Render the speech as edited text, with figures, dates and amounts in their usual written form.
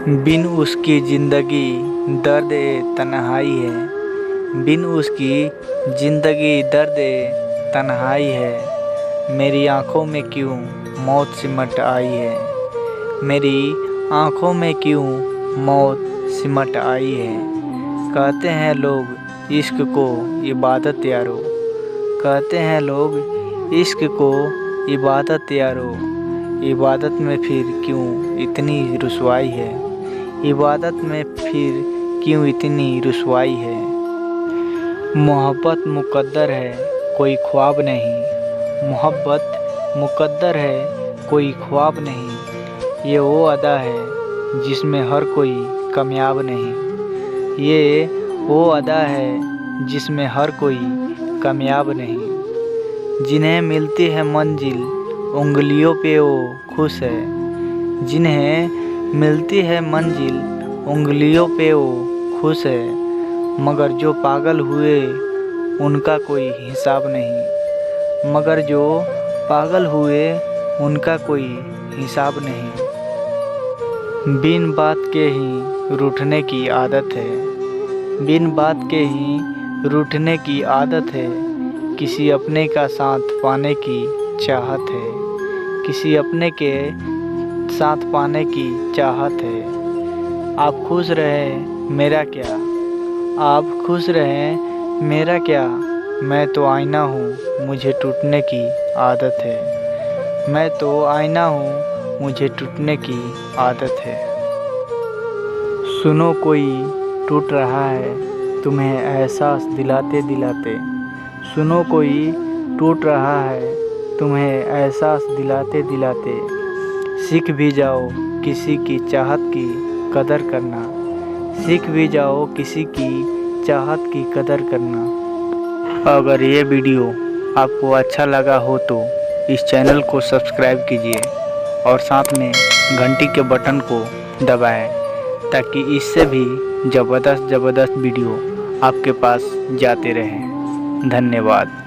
बिन उसकी ज़िंदगी दर्द तन्हाई है। बिन उसकी ज़िंदगी दर्द तन्हाई है। मेरी आँखों में क्यों मौत सिमट आई है। मेरी आँखों में क्यों मौत सिमट आई है। कहते हैं लोग इश्क को इबादत यारो। कहते हैं लोग इश्क को इबादत यारो। इबादत में फिर क्यों इतनी रुसवाई है। इबादत में फिर क्यों इतनी रुसवाई है। मोहब्बत मुकद्दर है कोई ख्वाब नहीं। मोहब्बत मुकद्दर है कोई ख्वाब नहीं। ये वो अदा है जिसमें हर कोई कामयाब नहीं। ये वो अदा है जिसमें हर कोई कामयाब नहीं। जिन्हें मिलती है मंजिल उंगलियों पे वो खुश है। जिन्हें मिलती है मंजिल उंगलियों पे वो खुश है। मगर जो पागल हुए उनका कोई हिसाब नहीं। मगर जो पागल हुए उनका कोई हिसाब नहीं। बिन बात के ही रूठने की आदत है। बिन बात के ही रूठने की आदत है। किसी अपने का साथ पाने की चाहत है। किसी अपने के साथ पाने की चाहत है। आप खुश रहें मेरा क्या। आप खुश रहें मेरा क्या। मैं तो आईना हूँ मुझे टूटने की आदत है। मैं तो आईना हूँ मुझे टूटने की आदत है। सुनो कोई टूट रहा है तुम्हें एहसास दिलाते दिलाते। सुनो कोई टूट रहा है तुम्हें एहसास दिलाते दिलाते। सीख भी जाओ किसी की चाहत की कदर करना। सीख भी जाओ किसी की चाहत की कदर करना। अगर ये वीडियो आपको अच्छा लगा हो तो इस चैनल को सब्सक्राइब कीजिए और साथ में घंटी के बटन को दबाएं ताकि इससे भी ज़बरदस्त वीडियो आपके पास जाते रहें। धन्यवाद।